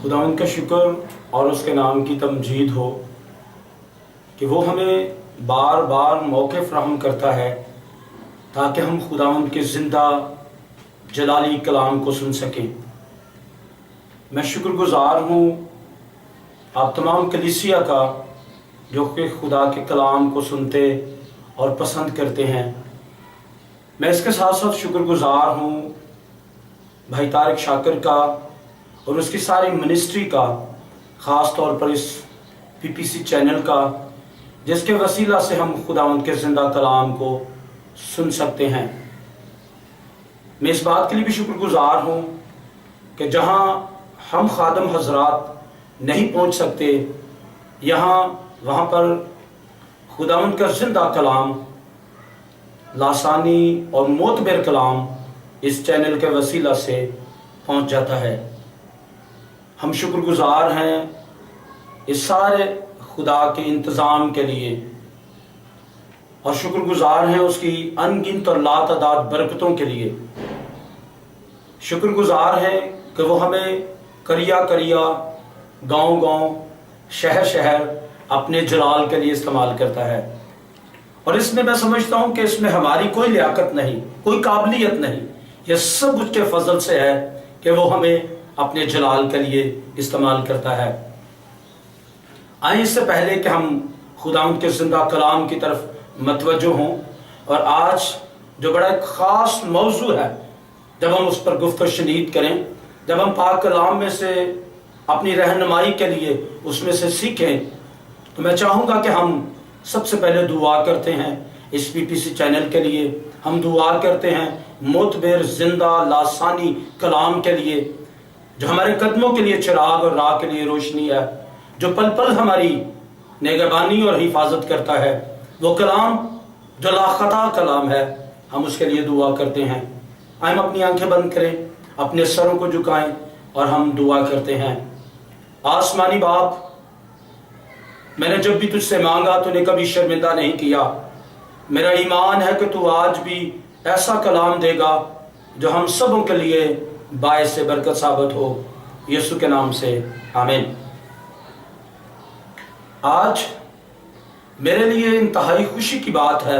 खुदावंद का शुक्र और उसके नाम की तमजीद हो कि वो हमें बार बार मौके फराहम करता है ताकि हम खुदावंद के ज़िंदा जलाली कलाम को सुन सकें। मैं शुक्रगुज़ार हूँ आप तमाम कलीसिया का जो कि खुदा के कलाम को सुनते और पसंद करते हैं। मैं इसके साथ साथ शुक्रगुज़ार हूँ भाई तारिक शाकिर का और उसकी सारी मिनिस्ट्री का, ख़ास तौर पर इस पीपीसी चैनल का, जिसके वसीला से हम खुदावंद के ज़िंदा कलाम को सुन सकते हैं। मैं इस बात के लिए भी शुक्रगुज़ार हूँ कि जहाँ हम खादम हजरात नहीं पहुँच सकते, वहाँ पर खुदावंद का ज़िंदा कलाम, लासानी और मोतबर कलाम इस चैनल के वसीला से पहुँच जाता है। हम शुक्रगुज़ार हैं इस सारे खुदा के इंतज़ाम के लिए और शुक्रगुज़ार हैं उसकी अनगिनत और लातादाद बरकतों के लिए। शुक्रगुज़ार हैं कि वो हमें करिया करिया, गांव गांव, शहर शहर अपने जलाल के लिए इस्तेमाल करता है। और इसमें मैं समझता हूँ कि इसमें हमारी कोई लियाकत नहीं, कोई काबिलियत नहीं, यह सब उसके फजल से है कि वो हमें अपने जलाल के लिए इस्तेमाल करता है। आइए इससे पहले कि हम खुदावंद के ज़िंदा कलाम की तरफ मतवज्जो हों और आज जो बड़ा एक ख़ास मौजू है, जब हम उस पर गुफ्त शनीद करें, जब हम पाक कलाम में से अपनी रहनुमाई के लिए उसमें से सीखें, तो मैं चाहूँगा कि हम सबसे पहले दुआ करते हैं इस पीपीसी चैनल के लिए। हम दुआ करते हैं मोतबर ज़िंदा लासानी कलाम के लिए, जो हमारे कदमों के लिए चिराग और राह के लिए रोशनी है, जो पल पल हमारी निगहबानी और हिफाजत करता है। वो कलाम जो लाखता कलाम है, हम उसके लिए दुआ करते हैं। आइए हम अपनी आंखें बंद करें, अपने सरों को झुकाएं और हम दुआ करते हैं। आसमानी बाप, मैंने जब भी तुझसे मांगा तूने कभी शर्मिंदा नहीं किया। मेरा ईमान है कि तू आज भी ऐसा कलाम देगा जो हम सबों के लिए बायस से बरकत साबित हो। यीशु के नाम से आमीन। आज मेरे लिए इंतहाई खुशी की बात है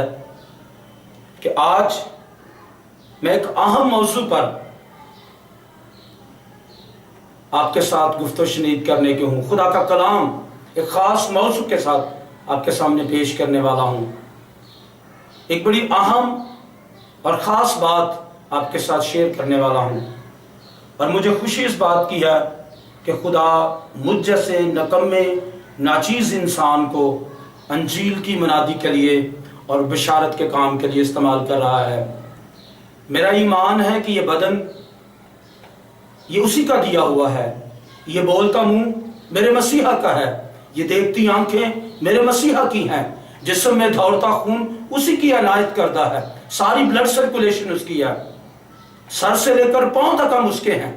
कि आज मैं एक अहम मौजू पर आपके साथ गुफ्तगू शनीद करने के हूँ। खुदा का कलाम एक ख़ास मौजू के साथ आपके सामने पेश करने वाला हूँ। एक बड़ी अहम और ख़ास बात आपके साथ शेयर करने वाला हूँ और मुझे खुशी इस बात की है कि खुदा मुझ जैसे नकम्मे नाचीज़ इंसान को अंजील की मनादी के लिए और बशारत के काम के लिए इस्तेमाल कर रहा है। मेरा ईमान है कि ये बदन ये उसी का दिया हुआ है, ये बोलता मुंह मेरे मसीहा का है, ये देखती आंखें मेरे मसीहा की हैं, जिस्म में दौड़ता खून उसी की अनायत करता है, सारी ब्लड सर्कुलेशन उसकी है, सर से लेकर पांव तक हम उसके हैं।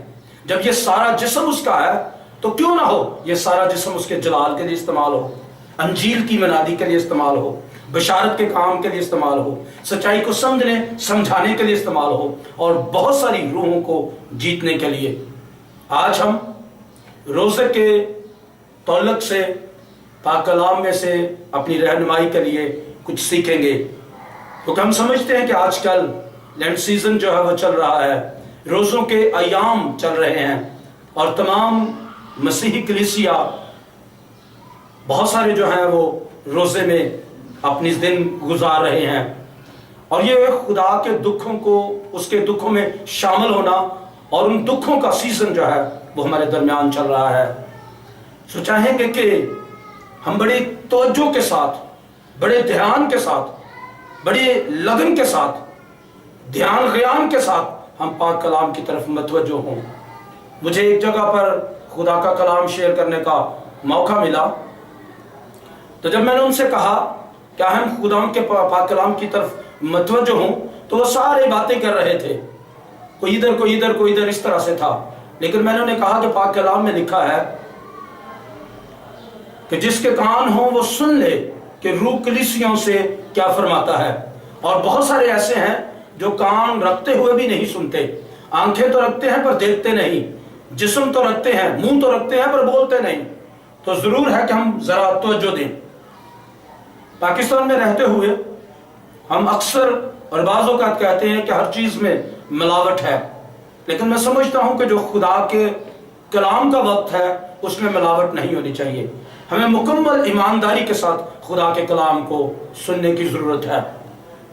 जब ये सारा जिस्म उसका है तो क्यों ना हो ये सारा जिस्म उसके जलाल के लिए इस्तेमाल हो, अंजील की मनादी के लिए इस्तेमाल हो, बशारत के काम के लिए इस्तेमाल हो, सच्चाई को समझने समझाने के लिए इस्तेमाल हो और बहुत सारी रूहों को जीतने के लिए। आज हम रोज़े के तौलक से पाक कलाम में से अपनी रहनुमाई के लिए कुछ सीखेंगे, क्योंकि हम समझते हैं कि आजकल लैंड सीजन जो है वो चल रहा है, रोज़ों के अयाम चल रहे हैं और तमाम मसीही कलीसिया बहुत सारे जो हैं वो रोज़े में अपनी दिन गुजार रहे हैं और ये खुदा के दुखों को, उसके दुखों में शामिल होना और उन दुखों का सीजन जो है वो हमारे दरमियान चल रहा है। सो चाहेंगे कि हम बड़ी तवज्जो के साथ, बड़े ध्यान के साथ, बड़े लगन के साथ, ध्यान ग़यान के साथ हम पाक कलाम की तरफ मतवज्जो हों। मुझे एक जगह पर खुदा का कलाम शेयर करने का मौका मिला, तो जब मैंने उनसे कहा क्या हम खुदा के पाक कलाम की तरफ मतवज्जो हों, तो वो सारे बातें कर रहे थे, कोई इधर कोई इधर कोई इधर, इस तरह से था। लेकिन मैंने उन्हें कहा कि पाक कलाम में लिखा है कि जिसके कान हो वो सुन ले कि रूह कलीसियाओं से क्या फरमाता है। और बहुत सारे ऐसे हैं जो कान रखते हुए भी नहीं सुनते, आंखें तो रखते हैं पर देखते नहीं, जिस्म तो रखते हैं, मुंह तो रखते हैं, पर बोलते नहीं। तो जरूर है कि हम जरा तवज्जो दें। पाकिस्तान में रहते हुए हम अक्सर और बाज़ औक़ात कहते हैं कि हर चीज़ में मिलावट है, लेकिन मैं समझता हूं कि जो खुदा के कलाम का वक्त है उसमें मिलावट नहीं होनी चाहिए। हमें मुकम्मल ईमानदारी के साथ खुदा के कलाम को सुनने की ज़रूरत है।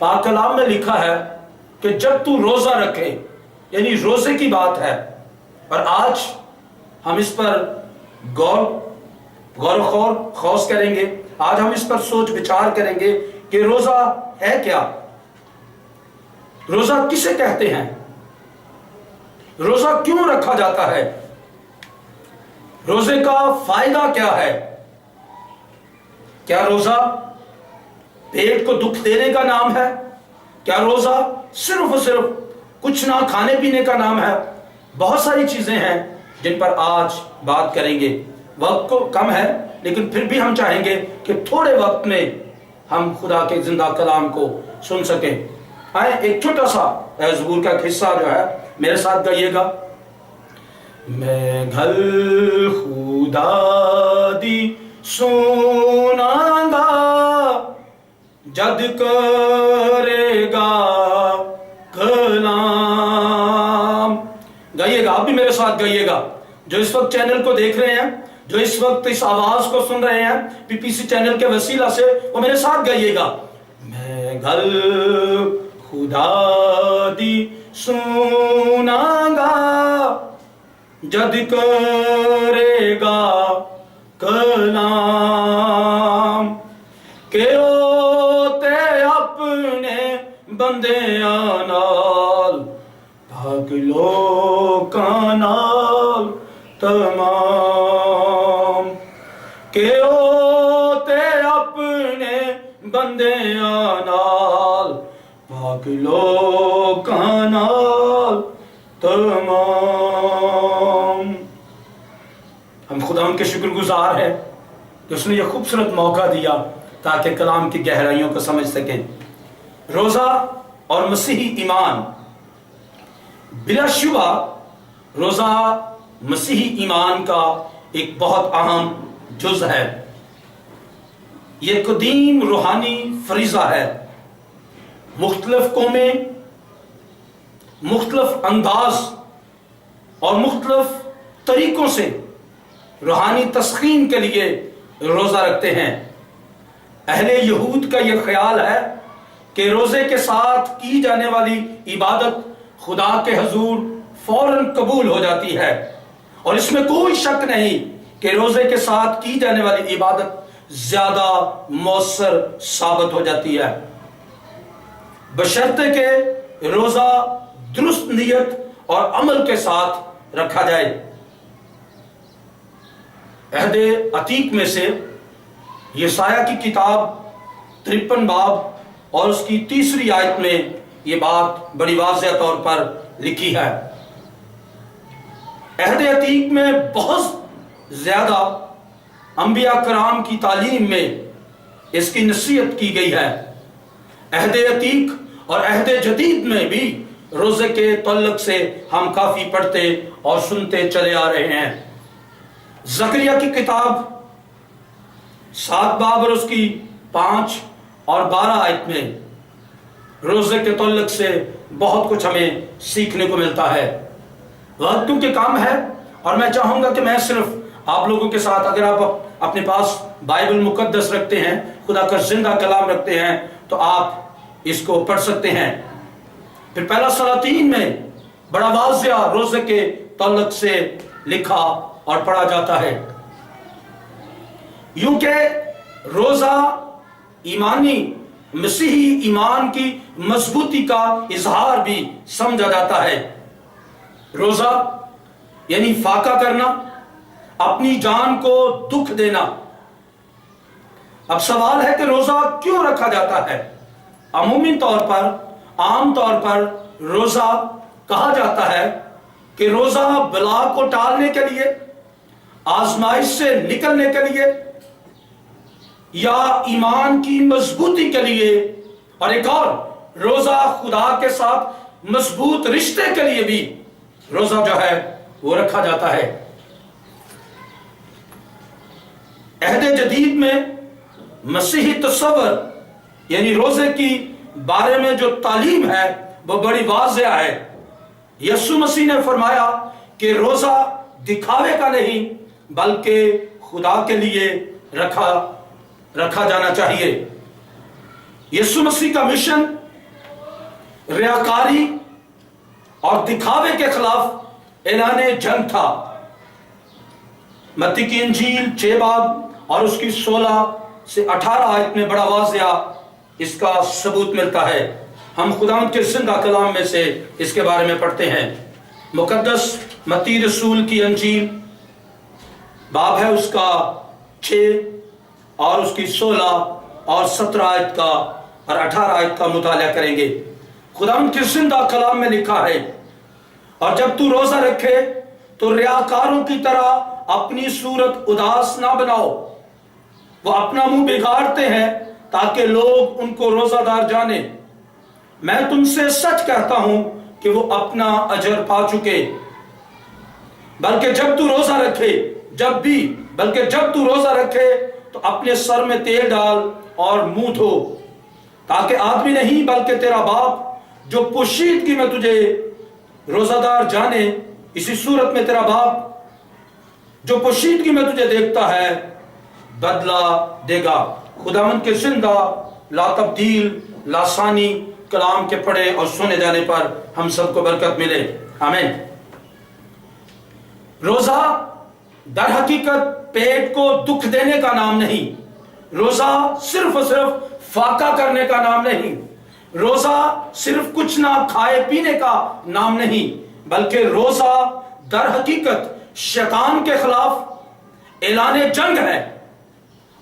पाक कलाम में लिखा है कि जब तू रोज़ा रखे, यानी रोज़े की बात है, और आज हम इस पर गौर खौस करेंगे। आज हम इस पर सोच विचार करेंगे कि रोज़ा है क्या, रोज़ा किसे कहते हैं, रोज़ा क्यों रखा जाता है, रोज़े का फायदा क्या है। क्या रोज़ा पेट को दुख देने का नाम है? क्या रोज़ा सिर्फ और सिर्फ कुछ ना खाने पीने का नाम है? बहुत सारी चीज़ें हैं जिन पर आज बात करेंगे। वक्त को कम है, लेकिन फिर भी हम चाहेंगे कि थोड़े वक्त में हम खुदा के जिंदा कलाम को सुन सकें। आए एक छोटा सा ज़बूर का हिस्सा जो है मेरे साथ गाइएगा। मैं घर खुदा दी सुनांगा, जद करेगा कलाम। गाइएगा, आप भी मेरे साथ गाइएगा। जो इस वक्त चैनल को देख रहे हैं, जो इस वक्त इस आवाज को सुन रहे हैं पीपीसी चैनल के वसीला से, वो मेरे साथ गाइएगा। मैं घर खुदा दी सुनांगा, जद करेगा कलाम। के ओते अपने बंदियां नाल, भाग लोकां नाल तमाम। के ओते अपने बंदियां नाल, भाग लोकां नाल तमाम। हम खुदा के शुक्रगुजार हैं कि उसने ये खूबसूरत मौका दिया ताकि कलाम की गहराइयों को समझ सकें। रोज़ा और मसीही ईमान, बिलाशुबा रोज़ा मसीही ईमान का एक बहुत अहम जुज है। ये कदीम रूहानी फरीज़ा है। मुख्तलिफ कौमें मुख्तलिफ अंदाज और मुख्तलिफ तरीकों से रूहानी तस्कीन के लिए रोज़ा रखते हैं। अहले यहूद का यह ख्याल है कि रोज़े के साथ की जाने वाली इबादत खुदा के हजूर फौरन कबूल हो जाती है, और इसमें कोई शक नहीं कि रोज़े के साथ की जाने वाली इबादत ज़्यादा मौसर साबित हो जाती है, बशर्ते कि रोज़ा दुरुस्त नियत और अमल के साथ रखा जाए। अहदे अतीक में से यसाया की किताब 53 बाब और उसकी 3री आयत में ये बात बड़ी वाज़ेह तौर पर लिखी है। अहदे अतीक में बहुत ज़्यादा अंबिया कराम की तालीम में इसकी नसीहत की गई है। अहदे अतीक और अहदे जदीद में भी रोज़े के तल्लुक से हम काफ़ी पढ़ते और सुनते चले आ रहे हैं। ज़करिया की किताब 7 बाब और उसकी 5 और 12 आयत में रोज़े के तल्लुक से बहुत कुछ हमें सीखने को मिलता है। वक्त क्योंकि काम है, और मैं चाहूँगा कि मैं सिर्फ आप लोगों के साथ, अगर आप अपने पास बाइबल मुकद्दस रखते हैं, खुदा का जिंदा कलाम रखते हैं, तो आप इसको पढ़ सकते हैं। फिर पहला सलातीन में बड़ा वाज़ेह रोज़े के तल्लुक से लिखा और पढ़ा जाता है। यूं के रोज़ा ईमानी मसीही ईमान की मजबूती का इजहार भी समझा जाता है। रोज़ा यानी फाका करना, अपनी जान को दुख देना। अब सवाल है कि रोज़ा क्यों रखा जाता है? अमूमी तौर पर, आम तौर पर रोज़ा कहा जाता है कि रोज़ा बला को टालने के लिए, आजमाइश से निकलने के लिए, या ईमान की मजबूती के लिए, और एक और रोज़ा खुदा के साथ मजबूत रिश्ते के लिए भी रोज़ा जो है वो रखा जाता है। अहद जदीद में मसीही तस्वर यानी रोजे की बारे में जो तालीम है वो बड़ी वाज़ेह है। यीशु मसीह ने फरमाया कि रोजा दिखावे का नहीं बल्कि खुदा के लिए रखा जाना चाहिए। यीशु मसीह का मिशन रियाकारी और दिखावे के खिलाफ ऐलाने जंग था। मत्ती की इंजील 6 बाब और उसकी 16 से 18 आयत में बड़ा वाज़ेह इसका सबूत मिलता है। हम खुदावंद के जिंदा कलाम में से इसके बारे में पढ़ते हैं। मुकद्दस मत्ती रसूल की इंजील बाब है उसका 6 और उसकी 16 और 17 आयत का और 18 आयत का मुताला करेंगे। खुदावंद के जिंदा कलाम में लिखा है, और जब तू रोजा रखे तो रियाकारों की तरह अपनी सूरत उदास ना बनाओ। वो अपना मुंह बिगाड़ते हैं ताकि लोग उनको रोजादार जाने। मैं तुमसे सच कहता हूं कि वो अपना अजर पा चुके। बल्कि जब तू रोजा रखे जब तू रोजा रखे तो अपने सर में तेल डाल और मुंह धो, ताकि आदमी नहीं बल्कि तेरा बाप जो पोशीदगी में तुझे रोजादार जाने। इसी सूरत में तेरा बाप जो पोशीदगी में तुझे देखता है बदला देगा। खुदावंद के जिंदा ला तब्दील लासानी कलाम के पढ़े और सुने जाने पर हम सबको बरकत मिले। आमीन। रोजा दर हकीकत पेट को दुख देने का नाम नहीं। रोजा सिर्फ और सिर्फ फाका करने का नाम नहीं। रोजा सिर्फ कुछ ना खाए पीने का नाम नहीं, बल्कि रोजा दर हकीकत शैतान के खिलाफ ऐलाने जंग है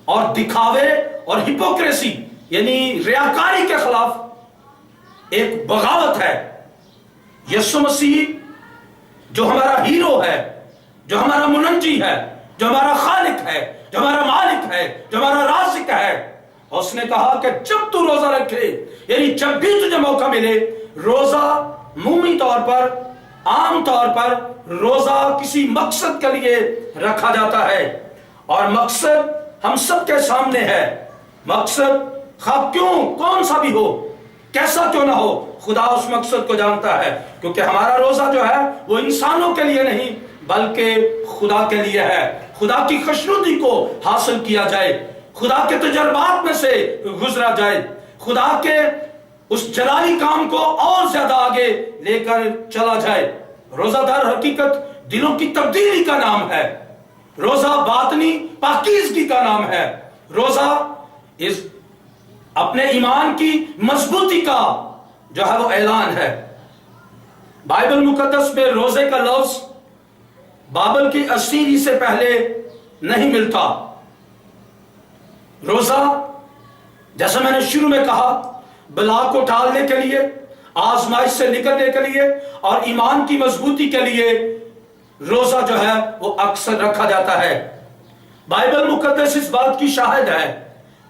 और दिखावे और हिपोक्रेसी यानी रियाकारी के खिलाफ एक बगावत है। यीशु मसीह जो हमारा हीरो है, जो हमारा मुनज्जी है, जो हमारा खालिक है, जो हमारा मालिक है, जो हमारा राज़िक है, उसने कहा कि जब तू रोजा रखे यानी जब भी तुझे मौका मिले, रोजा मुमूमी तौर पर आम तौर पर रोजा किसी मकसद के लिए रखा जाता है और मकसद हम सबके सामने है। मकसद कौन सा भी हो, कैसा क्यों ना हो, खुदा उस मकसद को जानता है। क्योंकि हमारा रोजा जो है वो इंसानों के लिए नहीं बल्कि खुदा के लिए है। खुदा की खुशनुदी को हासिल किया जाए, खुदा के तजर्बात में से गुजरा जाए, खुदा के उस जलाली काम को और ज्यादा आगे लेकर चला जाए। रोजादार हकीकत दिलों की तब्दीली का नाम है। रोजा बातनी पाकीज़गी का नाम है। रोजा इस अपने ईमान की मजबूती का जो है वो ऐलान है। बाइबल मुकद्दस में रोजे का लफ्ज बाबल की असीरी से पहले नहीं मिलता। रोजा जैसा मैंने शुरू में कहा बला को टालने के लिए, आजमाइश से निकलने के लिए और ईमान की मजबूती के लिए रोजा जो है वो अक्सर रखा जाता है। बाइबल मुकद्दस इस बात की शाहिद है,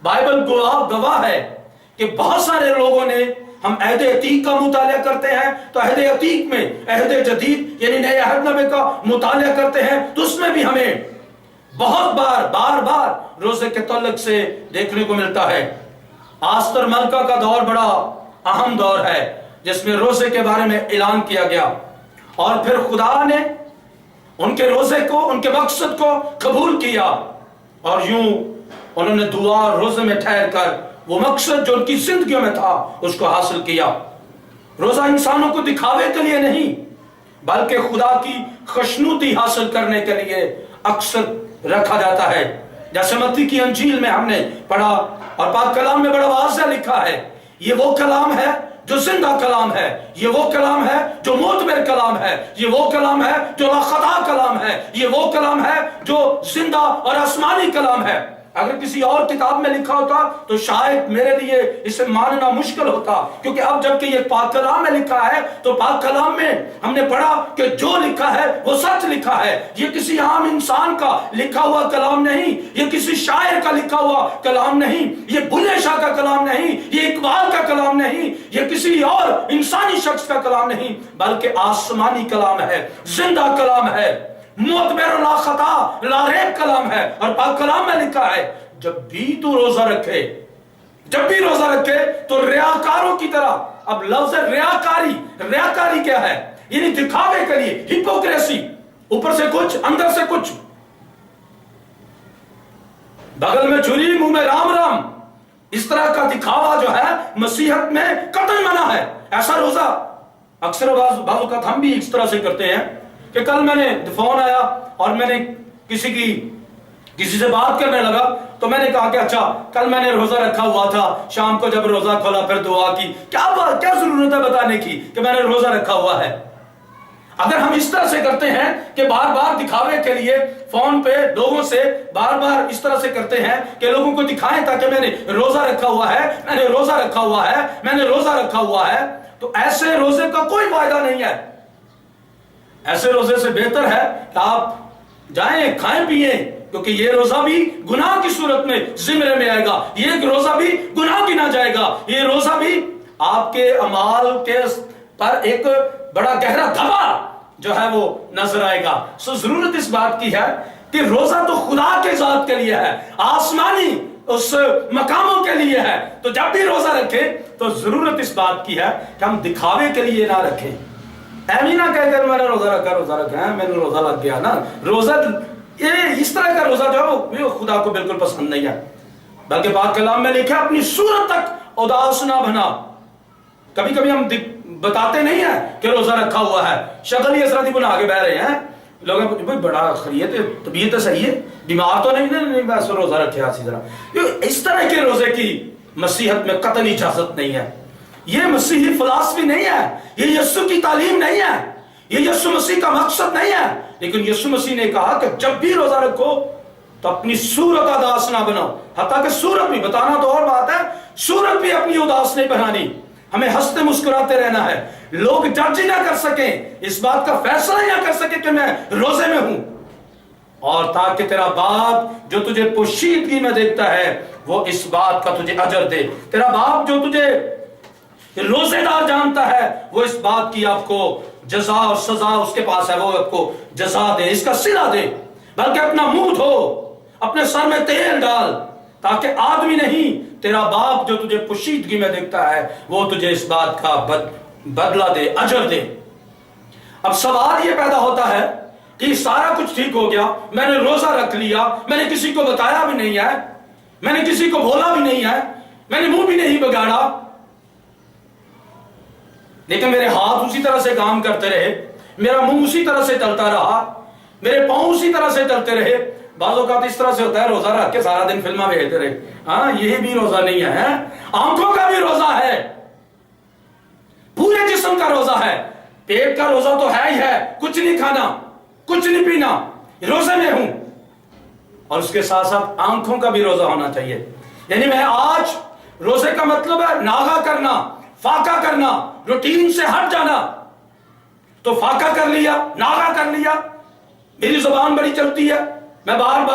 बाइबल गवाह है कि बहुत सारे लोगों ने, हम अहद अतीक का मुताला करते हैं तो अहद अतीक में अहद जदीद यानी नए अहदनामे का मुताला करते हैं तो उसमें भी हमें बहुत बार रोजे के तल्लुक से देखने को मिलता है। आस्तर मलका का दौर बड़ा अहम दौर है जिसमें रोजे के बारे में ऐलान किया गया और फिर खुदा ने उनके रोजे को, उनके मकसद को कबूल किया और यूं उन्होंने दुआ और रोजे में ठहर कर वो मकसद जो उनकी जिंदगी में था उसको हासिल किया। रोजा इंसानों को दिखावे के लिए नहीं बल्कि खुदा की खुशनुदी हासिल करने के लिए अक्सर रखा जाता है। जैसे मत्ती की इंजील में हमने पढ़ा और पाक कलाम में बड़ा वाज़ेह लिखा है, ये वो कलाम है जो जिंदा कलाम है, ये वो कलाम है जो मोतबर कलाम है, ये वो कलाम है जो लाखता कलाम है, ये वो कलाम है जो जिंदा और आसमानी कलाम है। اگر کسی اور کتاب میں لکھا ہوتا تو شاید میرے لیے اسے ماننا مشکل ہوتا، کیونکہ اب جبکہ یہ پاک کلام میں لکھا ہے تو پاک کلام میں ہم نے پڑھا کہ جو لکھا ہے وہ سچ لکھا ہے۔ یہ کسی عام انسان کا لکھا ہوا کلام نہیں، یہ کسی شاعر کا لکھا ہوا کلام نہیں، یہ بلے شاہ کا کلام نہیں، یہ اقبال کا کلام نہیں، یہ کسی اور انسانی شخص کا کلام نہیں، بلکہ آسمانی کلام ہے، زندہ کلام ہے، معتبر لا خطا لا ریب کلام ہے۔ اور پاک کلام میں لکھا ہے جب بھی تو روزہ رکھے، جب بھی روزہ رکھے تو ریاکاروں کی طرح۔ اب لفظ ریاکاری، ریاکاری کیا ہے؟ یعنی دکھاوے کے لیے، ہپوکریسی، اوپر سے کچھ اندر سے کچھ، بغل میں چھری منہ میں رام رام، اس طرح کا دکھاوا جو ہے مسیحت میں قطعی منع ہے۔ ایسا روزہ اکثر بعض اوقات ہم بھی اس طرح سے کرتے ہیں کہ کل میں نے فون آیا اور میں نے کسی سے بات کرنے لگا تو میں نے کہا کہ اچھا کل میں نے روزہ رکھا ہوا تھا، شام کو جب روزہ کھولا پھر دعا کی، کیا ضرورت ہے بتانے کی کہ میں نے روزہ رکھا ہوا ہے؟ اگر ہم اس طرح سے کرتے ہیں کہ بار بار دکھاوے کے لیے فون پہ لوگوں سے بار بار اس طرح سے کرتے ہیں کہ لوگوں کو دکھائیں تاکہ میں نے روزہ رکھا ہوا ہے، میں نے روزہ رکھا ہوا ہے، میں نے روزہ رکھا ہوا ہے، تو ایسے روزے کا کوئی فائدہ نہیں ہے۔ ایسے روزے سے بہتر ہے کہ آپ جائیں کھائیں پیئیں، کیونکہ یہ روزہ بھی گناہ کی صورت میں زمرے میں آئے گا، یہ روزہ بھی گناہ گنا جائے گا، یہ روزہ بھی آپ کے اعمال کے پر ایک بڑا گہرا دھبا جو ہے وہ نظر آئے گا۔ سو ضرورت اس بات کی ہے کہ روزہ تو خدا کے ذات کے لیے ہے، آسمانی اس مقاموں کے لیے ہے، تو جب بھی روزہ رکھیں تو ضرورت اس بات کی ہے کہ ہم دکھاوے کے لیے نہ رکھیں۔ ایمی نہ کہہ کر میں نے روزہ رکھا ہے، میں نے روزہ لگ گیا نا۔ روزہ یہ اس طرح کا روزہ جو ہے وہ خدا کو بالکل پسند نہیں ہے، بلکہ پاک کلام میں لکھا اپنی صورت تک اداس نہ بنا۔ کبھی کبھی ہم بتاتے نہیں ہیں کہ روزہ رکھا ہوا ہے، شکل ہی اسرتی بنا کے بہ رہے ہیں، لوگ بھائی بڑا خیریت ہے، طبیعت صحیح ہے، بیمار تو نہیں بس روزہ رکھے اسی طرح۔ اس طرح کے روزے کی مسیحت میں قطعی اجازت نہیں ہے، یہ مسیحی فلسفی نہیں ہے، یہ یسوع کی تعلیم نہیں ہے، یہ یسوع مسیح کا مقصد نہیں ہے۔ لیکن یسوع مسیح نے کہا کہ جب بھی روزہ رکھو تو اپنی صورت اداس نہ بناؤ، حتیٰ کہ صورت بھی، بتانا تو اور بات ہے، صورت بھی اپنی اداس نہیں بنانی، ہمیں ہنستے مسکراتے رہنا ہے، لوگ جج نہ کر سکیں، اس بات کا فیصلہ نہ کر سکیں کہ میں روزے میں ہوں، اور تاکہ تیرا باپ جو تجھے پوشیدگی میں دیکھتا ہے وہ اس بات کا تجھے اجر دے، تیرا باپ جو تجھے روزے دار جانتا ہے وہ اس بات کی آپ کو جزا اور سزا اس کے پاس ہے، وہ آپ کو جزا دے، اس کا صلہ دے۔ بلکہ اپنا منہ دھو، اپنے سر میں تیل ڈال، تاکہ آدمی نہیں، تیرا باپ جو تجھے پوشیدگی میں دیکھتا ہے وہ تجھے اس بات کا بدلہ دے، اجر دے۔ اب سوال یہ پیدا ہوتا ہے کہ سارا کچھ ٹھیک ہو گیا، میں نے روزہ رکھ لیا، میں نے کسی کو بتایا بھی نہیں ہے، میں نے کسی کو بولا بھی نہیں ہے، میں نے منہ بھی نہیں بگاڑا، لیکن میرے ہاتھ اسی طرح سے کام کرتے رہے، میرا منہ اسی طرح سے چلتا رہا، میرے پاؤں اسی طرح سے چلتے رہے۔ بعض اوقات اس طرح سے ہوتا ہے روزہ رکھ کے سارا دن فلمیں دیکھتے رہے، ہاں یہ بھی روزہ نہیں ہے، آنکھوں کا بھی روزہ ہے، پورے جسم کا روزہ ہے، پیٹ کا روزہ تو ہے ہی ہے، کچھ نہیں کھانا کچھ نہیں پینا، روزے میں ہوں، اور اس کے ساتھ ساتھ آنکھوں کا بھی روزہ ہونا چاہیے۔ یعنی میں آج روزے کا مطلب ہے ناغہ کرنا، فاقہ کرنا، روٹین سے ہٹ جانا، تو فاقہ کر لیا، ناغہ کر لیا، میری زبان بڑی چلتی ہے، میں بات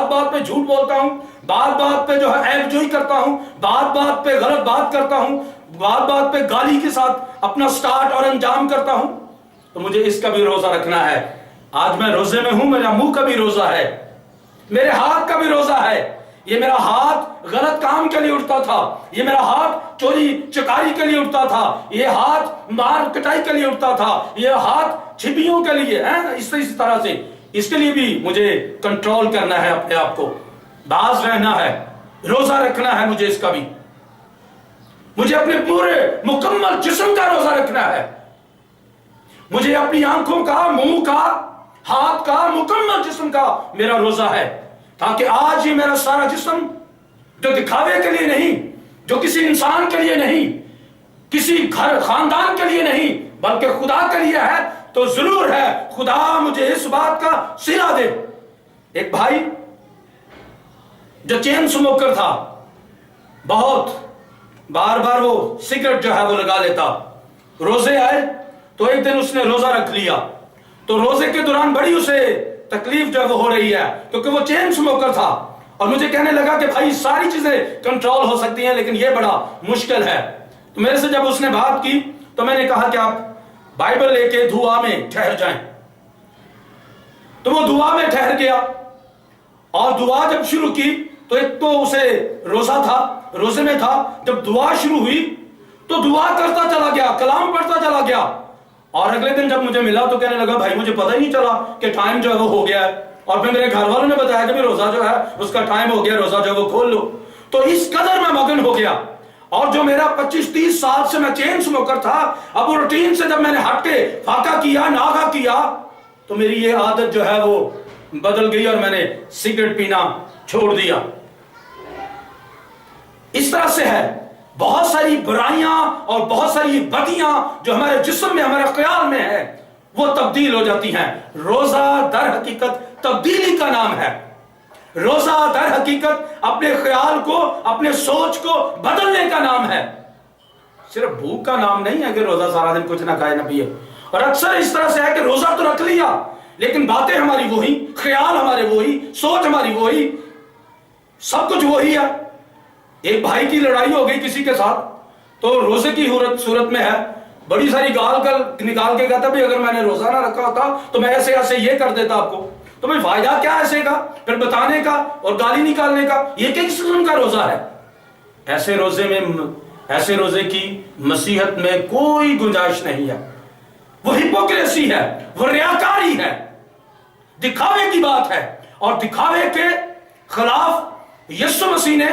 بات پہ جھوٹ بولتا ہوں، بات پہ جو ہے عیب جوئی کرتا ہوں، بات پہ غلط بات کرتا ہوں، بات پہ گالی کے ساتھ اپنا سٹارٹ اور انجام کرتا ہوں، تو مجھے اس کا بھی روزہ رکھنا ہے۔ آج میں روزے میں ہوں، میرا منہ کا بھی روزہ ہے، میرے ہاتھ کا بھی روزہ ہے۔ یہ میرا ہاتھ غلط کام کے لیے اٹھتا تھا، یہ میرا ہاتھ چوری چکاری کے لیے اٹھتا تھا، یہ ہاتھ مار کٹائی کے لیے اٹھتا تھا، یہ ہاتھ چھپیوں کے لیے، اس طرح سے، اس کے لیے بھی مجھے کنٹرول کرنا ہے اپنے آپ کو، باز رہنا ہے، روزہ رکھنا ہے مجھے اس کا بھی، مجھے اپنے پورے مکمل جسم کا روزہ رکھنا ہے، مجھے اپنی آنکھوں کا، منہ کا، ہاتھ کا، مکمل جسم کا میرا روزہ ہے، تاکہ آج یہ میرا سارا جسم جو دکھاوے کے لیے نہیں، جو کسی انسان کے لیے نہیں، کسی گھر خاندان کے لیے نہیں، بلکہ خدا کے لیے ہے، تو ضرور ہے خدا مجھے اس بات کا صلہ دے۔ ایک بھائی जो चेन स्मोकर था, बहुत बार बार वो सिगरेट जो है वो लगा लेता। रोजे आए तो एक दिन उसने रोजा रख लिया, तो रोजे के दौरान बड़ी उसे तकलीफ जो है वो हो रही है, क्योंकि वो चेन स्मोकर था। और मुझे कहने लगा कि भाई सारी चीजें कंट्रोल हो सकती हैं, लेकिन ये बड़ा मुश्किल है। तो मेरे से जब उसने बात की तो मैंने कहा कि आप बाइबल लेके दुआ में ठहर जाएं। तो वो दुआ में ठहर गया, और दुआ जब शुरू की तो एक तो उसे रोजा था, रोजे में था। जब दुआ शुरू हुई तो दुआ करता चला गया, कलाम पढ़ता चला गया। और अगले दिन जब मुझे मिला तो कहने लगा भाई मुझे पता ही नहीं चला कि टाइम जो है वो हो गया है। और फिर मेरे घर वालों ने बताया कि रोजा जो है उसका टाइम हो गया, रोजा जो है वो खोल लो। तो इस कदर मैं मगन हो गया। और जो मेरा 25-30 साल से मैं चेन स्मोकर था, अब वो रूटीन से जब मैंने हट के फाका किया, नागा किया, तो मेरी ये आदत जो है वो बदल गई और मैंने सिगरेट पीना छोड़ दिया। इस तरह से है, बहुत सारी बुराइयां और बहुत सारी बदियां जो हमारे जिस्म में, हमारे ख्याल में है, वो तब्दील हो जाती हैं। रोजा दर हकीकत तब्दीली का नाम है। रोजा दर हकीकत अपने ख्याल को, अपने सोच को बदलने का नाम है। सिर्फ भूख का नाम नहीं है कि रोजा सारा दिन कुछ ना खाए ना पिए। और अक्सर इस तरह से है कि रोजा तो रख लिया, लेकिन बातें हमारी वही, ख्याल हमारे वही, सोच हमारी वही, सब कुछ वही है। एक भाई की लड़ाई हो गई किसी के साथ, तो रोजे की सूरत में है, बड़ी सारी गाल कर निकाल के कहता भाई अगर मैंने रोजा ना रखा होता तो मैं ऐसे ऐसे ये कर देता आपको। तो भाई फायदा क्या ऐसे का, फिर बताने का और गाली निकालने का, ये किस किस्म का रोजा है? ऐसे रोजे की मसीहत में कोई गुंजाइश नहीं है। वो हिपोक्रेसी है, वो रियाकारी है, दिखावे की बात है। और दिखावे के खिलाफ यीशु मसीह ने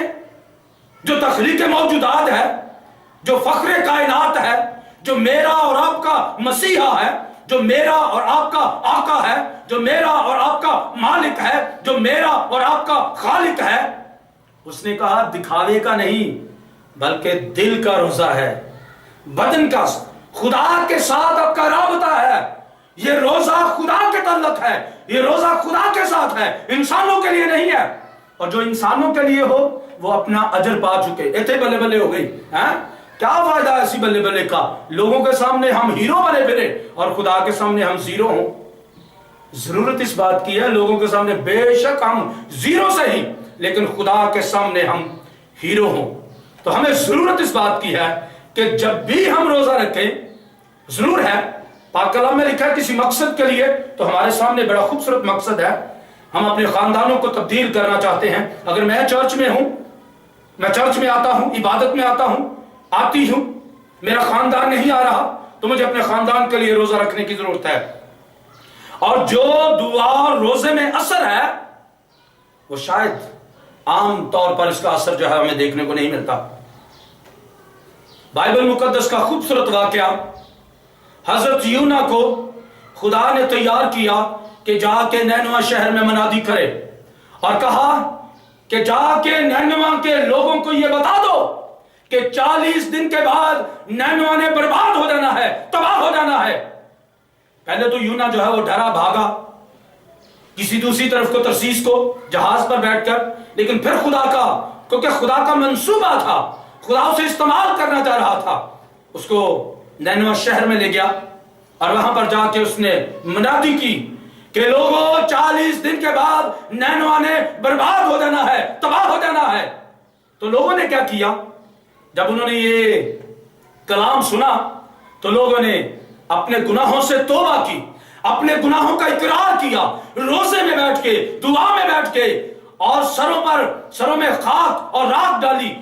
जो तख्लीक मौजूदात है, जो फख्र कायनात है, जो मेरा और आपका मसीहा है, जो मेरा और आपका आका है, जो मेरा और आपका मालिक है, जो मेरा और आपका खालिक है, उसने कहा दिखावे का नहीं बल्कि दिल का रोजा है, बदन का, खुदा के साथ आपका राबता है। ये रोजा खुदा के तल्लक है, ये रोजा खुदा के साथ है, इंसानों के लिए नहीं है। और जो इंसानों के लिए हो वो अपना अजर पा चुके। इतने बल्ले बल्ले हो गई है, क्या फायदा ऐसी बल्ले बल्ले का? लोगों के सामने हम हीरो बने फिरे और खुदा के सामने हम जीरो हों। जरूरत इस बात की है, लोगों के सामने बेशक हम जीरो से ही, लेकिन खुदा के सामने हम हीरो हों। तो हमें जरूरत इस बात की है कि जब भी हम रोजा रखें, जरूर है पाक कलाम में लिखा है किसी मकसद के लिए, तो हमारे सामने बड़ा खूबसूरत मकसद है। हम अपने खानदानों को तब्दील करना चाहते हैं। अगर मैं चर्च में हूं, मैं चर्च में आता हूं, इबादत में आता हूं, आती हूं, मेरा खानदान नहीं आ रहा, तो मुझे अपने खानदान के लिए रोजा रखने की जरूरत है। और जो दुआ और रोजे में असर है वो शायद आम तौर पर इसका असर जो है हमें देखने को नहीं मिलता। बाइबल मुकद्दस का खूबसूरत वाकया, हजरत यूना को खुदा ने तैयार किया कि जाके नैनवा शहर में मनादी करे और कहा कि जाके नैनवा के लोगों को यह बता दो कि 40 दिन के बाद नैनवा ने बर्बाद हो जाना है, तबाह हो जाना है। पहले तो यूना जो है वो डरा, भागा किसी दूसरी तरफ को, तरसीस को, जहाज पर बैठकर। लेकिन फिर खुदा का, क्योंकि खुदा का मंसूबा था, खुदा उसे इस्तेमाल करना चाह रहा था, उसको नैनवा शहर में ले गया और वहां पर जाके उसने मनादी की कि लोगों 40 दिन के बाद नैनवा ने बर्बाद हो जाना है, तबाह हो जाना है। तो लोगों ने क्या किया, जब उन्होंने ये कलाम सुना तो लोगों ने अपने गुनाहों से तौबा की, अपने गुनाहों का इकरार किया, रोजे में बैठ के, दुआ में बैठ के, और सरों में खाक और राख डाली,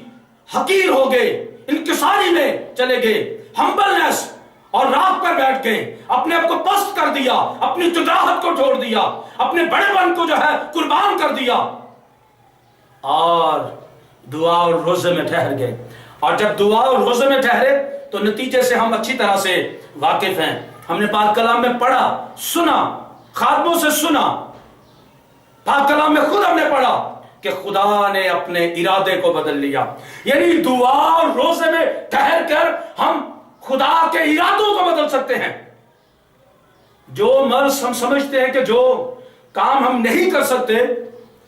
हकीर हो गए, इंकिसारी में चले गए, हम्बलनेस और राख पर बैठ गए, अपने आप को पस्त कर दिया, अपनी जुदाहत को छोड़ दिया, अपने बड़ेपन को जो है कुर्बान कर दिया और दुआ और रोजे में ठहर गए। और जब दुआ और रोजे में ठहरे तो नतीजे से हम अच्छी तरह से वाकिफ हैं। हमने पाक कलाम में पढ़ा, सुना, खातमों से सुना, पाक कलाम में खुद हमने पढ़ा कि खुदा ने अपने इरादे को बदल लिया। यानी दुआ और रोजे में ठहर कर हम खुदा के इरादों को बदल सकते हैं। जो मर्ज हम समझते हैं कि जो काम हम नहीं कर सकते,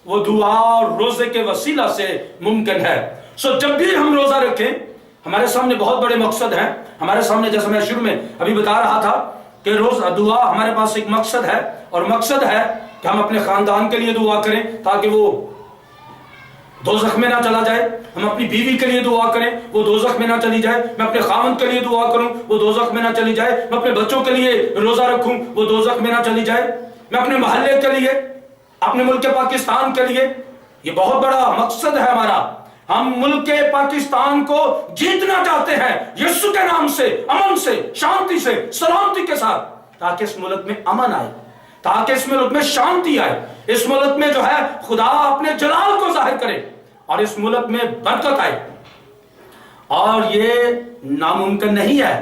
वो दुआ और रोजे के वसीला से मुमकिन है। सो जब भी हम रोजा रखें, हमारे सामने बहुत बड़े मकसद हैं। हमारे सामने, जैसे मैं शुरू में अभी बता रहा था कि रोज दुआ हमारे पास एक मकसद है, और मकसद है कि हम अपने खानदान के लिए दुआ करें ताकि वो दोज़ख में ना चला जाए। हम अपनी बीवी के लिए दुआ करें, वो दोज़ख में ना चली जाए। मैं अपने खामन के लिए दुआ करूं, वो दोज़ख में ना चली जाए। मैं अपने बच्चों के लिए रोजा रखूं, वो दोज़ख में ना चली जाए। मैं अपने मोहल्ले के लिए, अपने मुल्क पाकिस्तान के लिए, ये बहुत बड़ा मकसद है हमारा। हम मुल्क पाकिस्तान को जीतना चाहते हैं यीशु के नाम से, अमन से, शांति से, सलामती के साथ, ताकि इस मुल्क में अमन आए, ताकि इस मुल्क में शांति आए, इस मुल्क में जो है खुदा अपने जलाल को जाहिर करे और इस मुल्क में बरकत आए। और ये नामुमकिन नहीं है।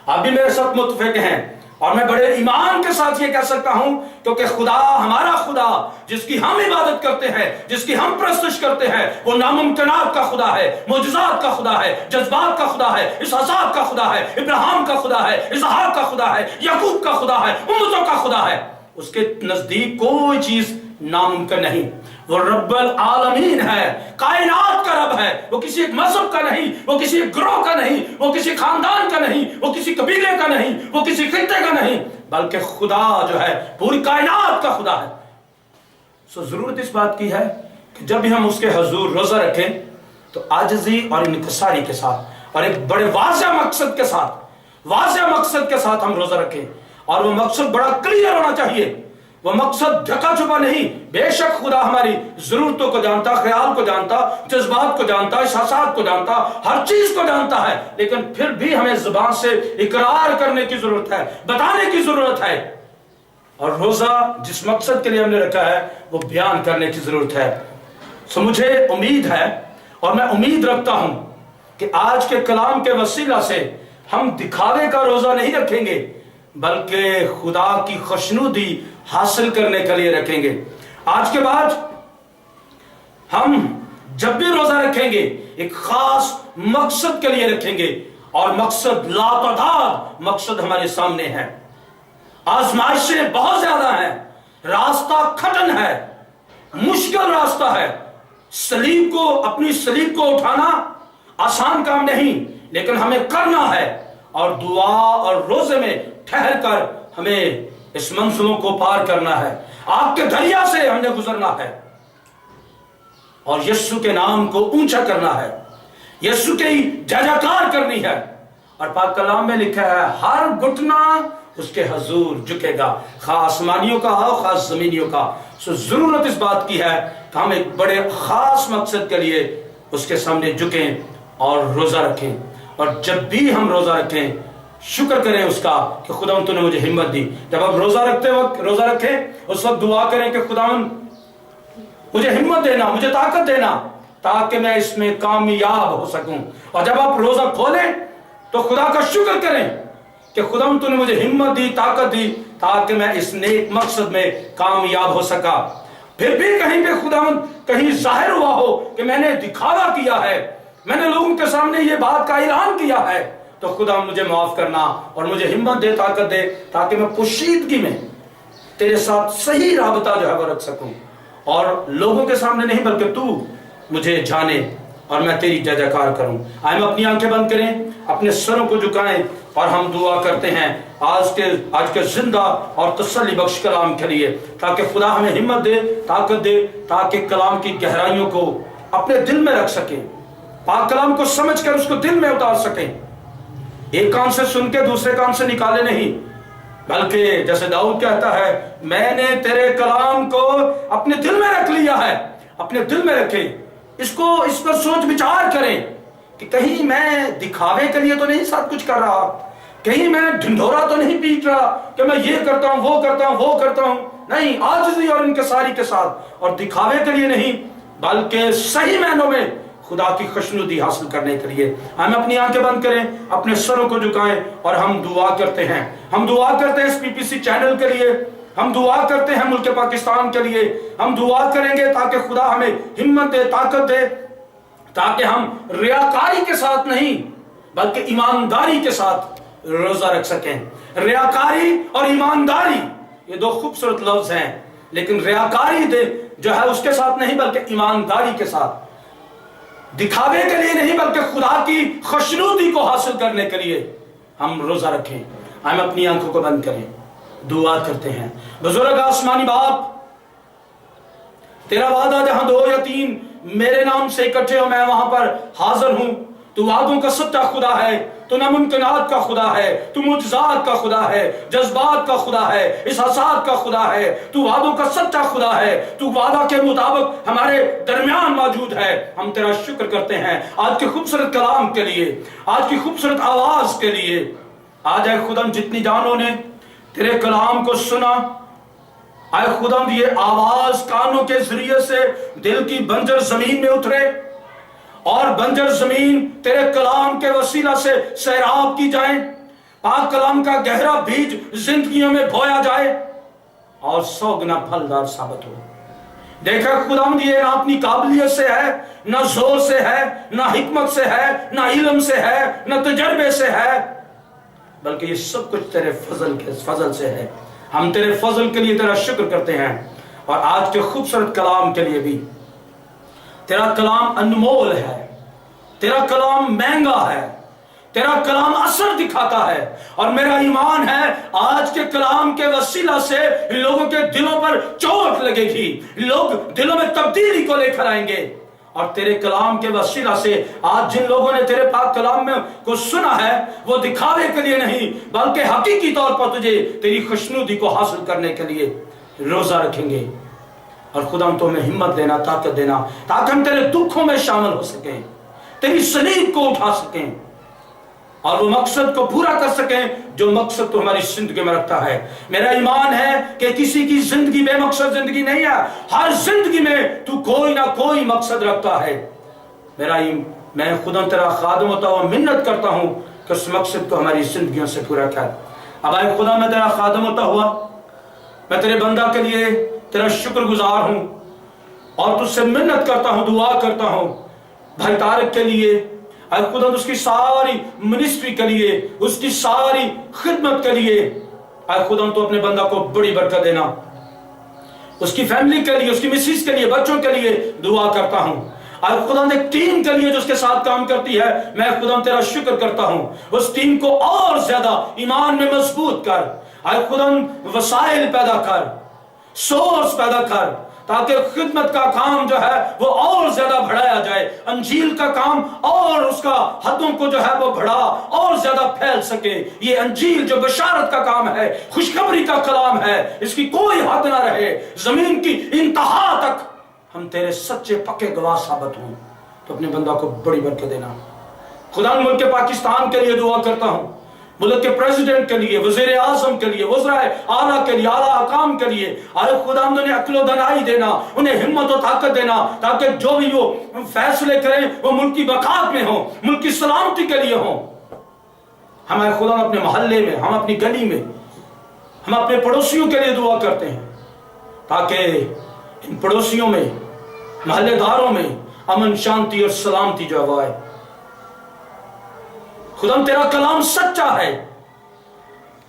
आप भी मेरे साथ मुत्तफिक हैं, और मैं बड़े ईमान के साथ ये कह सकता हूं, क्योंकि खुदा, हमारा खुदा जिसकी हम इबादत करते हैं, जिसकी हम प्रस्तुत करते हैं, वो नामुमकिनात का खुदा है, मुजज़ात का खुदा है, जज्बात का खुदा है, इसहाक का खुदा है, इब्राहिम का खुदा है, इसहाक का खुदा है, याकूब का खुदा है, उम्मतों का खुदा है। उसके नजदीक कोई चीज नामुमकिन नहीं। वो रब्बुल आलमीन है, कायनात का रब है। वो किसी एक मजहब का नहीं, वो किसी एक ग्रोह का नहीं, वो किसी खानदान का नहीं, वो किसी कबीले का नहीं, वो किसी खित्ते का नहीं, बल्कि खुदा जो है पूरी कायनात का खुदा है। सो जरूरत इस बात की है कि जब भी हम उसके हजूर रोजा रखें तो आजिज़ी और इनकिसारी के साथ और एक बड़े वाज़ेह मकसद के साथ, वाज़ेह मकसद के साथ हम रोजा रखें। और वो मकसद बड़ा क्लियर होना चाहिए, वो मकसद ढका छुपा नहीं। बेशक खुदा हमारी जरूरतों को जानता, ख्याल को जानता, जज्बात को जानता, एहसासात को जानता, हर चीज को जानता है, लेकिन फिर भी हमें जुबान से इकरार करने की जरूरत है, बताने की जरूरत है। और रोजा जिस मकसद के लिए हमने रखा है वो बयान करने की जरूरत है। सो मुझे उम्मीद है, और मैं उम्मीद रखता हूं कि आज के कलाम के वसीला से हम दिखावे का रोजा नहीं रखेंगे, बल्कि खुदा की खुशनुदी हासिल करने के लिए रखेंगे। आज के बाद हम जब भी रोजा रखेंगे एक खास मकसद के लिए रखेंगे, और मकसद लातादाद मकसद हमारे सामने है। आजमाइशें बहुत ज्यादा हैं, रास्ता कठिन है, मुश्किल रास्ता है। सलीब को, अपनी सलीब को उठाना आसान काम नहीं, लेकिन हमें करना है, और दुआ और रोजे में ठहर कर हमें इस मंजिलों को पार करना है। आपके दरिया से हमने गुजरना है और यीशु के नाम को ऊंचा करना है, यीशु की जय जयकार करनी है। और पाक कलाम में लिखा है हर घुटना उसके हजूर झुकेगा, खा आसमानियों का हो खा जमीनियों का। सो जरूरत इस बात की है कि हम एक बड़े खास मकसद के लिए उसके सामने झुकें और रोजा रखें। और जब भी हम रोजा रखें शुक्र करें उसका कि खुदावंद तूने मुझे हिम्मत दी। जब आप रोजा रखते वक्त रोजा रखें उस वक्त दुआ करें कि खुदावंद मुझे हिम्मत देना, मुझे ताकत देना, ताकि मैं इसमें कामयाब हो सकूं। और जब आप रोजा खोलें तो खुदा का शुक्र करें कि खुदावंद तूने मुझे हिम्मत दी, ताकत दी, ताकि मैं इस नेक मकसद में कामयाब हो सका। फिर भी कहीं पे खुदावंद कहीं जाहिर हुआ हो कि मैंने दिखावा किया है, मैंने लोगों के सामने ये बात का ऐलान किया है, तो खुदा मुझे माफ करना और मुझे हिम्मत दे, ताकत दे, ताकि मैं पोशीदगी में तेरे साथ सही राबता जो है वो रख सकूं, और लोगों के सामने नहीं बल्कि तू मुझे जाने और मैं तेरी जय जयकार करूं। आए हम अपनी आंखें बंद करें, अपने सरों को झुकाएं और हम दुआ करते हैं आज के जिंदा और तसल्ली बख्श कलाम के लिए, ताकि खुदा हमें हिम्मत दे, ताकत दे, ताकि कलाम की गहराइयों को अपने दिल में रख सके, पाक कलाम को समझ कर उसको दिल में उतार सके। एक कान से सुन के दूसरे कान से निकाले नहीं, बल्कि जैसे दाऊद कहता है मैंने तेरे कलाम को अपने दिल में रख लिया है। अपने दिल में रखें, इसको इस पर सोच विचार करें कि कहीं मैं दिखावे के लिए तो नहीं सब कुछ कर रहा, कहीं मैं ढिंढोरा तो नहीं पीट रहा कि मैं ये करता हूं, वो करता हूं, वो करता हूं। नहीं, आजिज़ी और इनकिसारी के साथ, और दिखावे के लिए नहीं बल्कि सही मायनों में खुदा की खुशनुदी हासिल करने के लिए। हम अपनी आंखें बंद करें, अपने सरों को झुकाएं और हम दुआ करते हैं। हम दुआ करते हैं इस पीपीसी चैनल के लिए, हम दुआ करते हैं मुल्क पाकिस्तान के लिए। हम दुआ करेंगे ताकि खुदा हमें हिम्मत दे, ताकत दे, ताकि हम रियाकारी के साथ नहीं बल्कि ईमानदारी के साथ रोजा रख सकें। रियाकारी और ईमानदारी ये दो खूबसूरत लफ्ज हैं لیکن ریاکاری دل جو ہے اس کے ساتھ نہیں بلکہ ایمانداری کے ساتھ, دکھاوے کے لیے نہیں بلکہ خدا کی خوشنودی کو حاصل کرنے کے لیے ہم روزہ رکھیں. ہم اپنی آنکھوں کو بند کریں, دعا کرتے ہیں. بزرگ آسمانی باپ, تیرا وعدہ جہاں 2 یا 3 میرے نام سے اکٹھے ہو میں وہاں پر حاضر ہوں. تو وعدوں کا سچا خدا ہے, تو ناممکنات کا خدا ہے, تو معجزات کا خدا ہے, جذبات کا خدا ہے, احساسات کا خدا ہے, تو وعدوں کا سچا خدا ہے, تو وعدہ کے مطابق ہمارے درمیان موجود ہے. ہم تیرا شکر کرتے ہیں آج کے خوبصورت کلام کے لیے, آج کی خوبصورت آواز کے لیے. آج اے خداوند جتنی جانوں نے تیرے کلام کو سنا, اے خداوند یہ آواز کانوں کے ذریعے سے دل کی بنجر زمین میں اترے, اور بنجر زمین تیرے کلام کے وسیلہ سے سیراب کی جائیں. پاک کلام کا گہرا بیج زندگیوں میں بویا جائے اور 100 گنا پھلدار ثابت ہو. دیکھا خداوند یہ نہ اپنی قابلیت سے ہے, نہ زور سے ہے, نہ حکمت سے ہے, نہ علم سے ہے, نہ تجربے سے ہے, بلکہ یہ سب کچھ تیرے فضل سے ہے. ہم تیرے فضل کے لیے تیرا شکر کرتے ہیں, اور آج کے خوبصورت کلام کے لیے بھی. تیرا کلام انمول ہے, تیرا کلام مہنگا ہے, تیرا کلام اثر دکھاتا ہے, اور میرا ایمان ہے آج کے کلام کے وسیلہ سے لوگوں کے دلوں پر چوٹ لگے گی, لوگ دلوں میں تبدیلی کو لے کر آئیں گے. اور تیرے کلام کے وسیلہ سے آج جن لوگوں نے تیرے پاک کلام میں کو سنا ہے وہ دکھاوے کے لیے نہیں بلکہ حقیقی طور پر تجھے تیری خوشنودی کو حاصل کرنے کے لیے روزہ رکھیں گے. اور خدا تو ہمیں ہمت دینا, طاقت دینا, تاکہ ہم تیرے دکھوں میں شامل ہو سکیں, تیری صلیب کو اٹھا سکیں, اور وہ مقصد کو پورا کر سکیں جو مقصد تو ہماری زندگی میں رکھتا ہے. میرا ایمان ہے کہ کسی کی زندگی بے مقصد زندگی نہیں ہے, ہر زندگی میں تو کوئی نہ کوئی مقصد رکھتا ہے. میں خدا تیرا خادم ہوتا ہوں, منت کرتا ہوں کہ اس مقصد کو ہماری زندگیوں سے پورا کر. اب اے خدا میں تیرا خادم ہوتا ہوا میں تیرے بندہ کے لیے تیرا شکر گزار ہوں, اور تجھ سے منت کرتا ہوں, دعا کرتا ہوں بھائی طارق کے لیے. اے خدا اس کی ساری منسٹری کے لیے, اس کی ساری خدمت کے لیے اے خدا تو اپنے بندہ کو بڑی برکت دینا. اس کی فیملی کے لیے, اس کی مسز کے لیے, بچوں کے لیے دعا کرتا ہوں. اے خدا ایک ٹیم کے لیے جو اس کے ساتھ کام کرتی ہے میں خدا تیرا شکر کرتا ہوں, اس ٹیم کو اور زیادہ ایمان میں مضبوط کر. اے خدا وسائل پیدا کر, سورس پیدا کر, تاکہ خدمت کا کام جو ہے وہ اور زیادہ بڑھایا جائے, انجیل کا کام اور اس کا حدوں کو جو ہے وہ بڑھا اور زیادہ پھیل سکے. یہ انجیل جو بشارت کا کام ہے, خوشخبری کا کلام ہے, اس کی کوئی حد نہ رہے, زمین کی انتہا تک ہم تیرے سچے پکے گواہ ثابت ہوں. تو اپنے بندہ کو بڑی برکت دینا. خدا ملک پاکستان کے لیے دعا کرتا ہوں, ملک کے پریزیڈنٹ کے لیے, وزیر اعظم کے لیے, وزرائے اعلیٰ کے لیے, اعلیٰ حکام کے لیے. آئے خدا انہیں عقل و دانائی دینا, انہیں ہمت و طاقت دینا, تاکہ جو بھی وہ فیصلے کریں وہ ملک کی بقا میں ہوں, ملک کی سلامتی کے لیے ہوں. ہم آئے خدا اپنے محلے میں, ہم اپنی گلی میں, ہم اپنے پڑوسیوں کے لیے دعا کرتے ہیں, تاکہ ان پڑوسیوں میں, محلے داروں میں امن, شانتی اور سلامتی جو آئے. خدا تیرا کلام سچا ہے,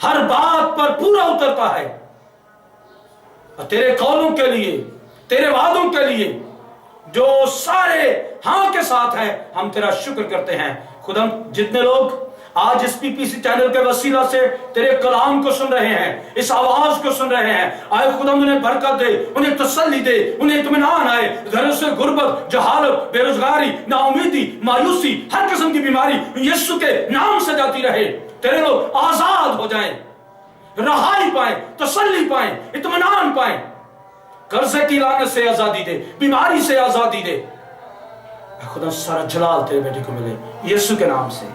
ہر بات پر پورا اترتا ہے, اور تیرے قولوں کے لیے, تیرے وعدوں کے لیے جو سارے ہاں کے ساتھ ہیں, ہم تیرا شکر کرتے ہیں. خدا جتنے لوگ آج اس PPC چینل کے وسیلہ سے تیرے کلام کو سن رہے ہیں, اس آواز کو سن رہے ہیں, آئے خدا انہیں برکت دے, انہیں تسلی دے, انہیں اطمینان آئے. گھروں سے غربت, جہالت, بے روزگاری, نا امیدی, مایوسی, ہر قسم کی بیماری یسوع کے نام سے جاتی رہے. تیرے لوگ آزاد ہو جائیں, رہائی پائیں, تسلی پائیں, اطمینان پائیں. قرضے کی لعنت سے آزادی دے, بیماری سے آزادی دے. خدا سارا جلال تیرے بیٹے کو ملے یسوع کے نام سے.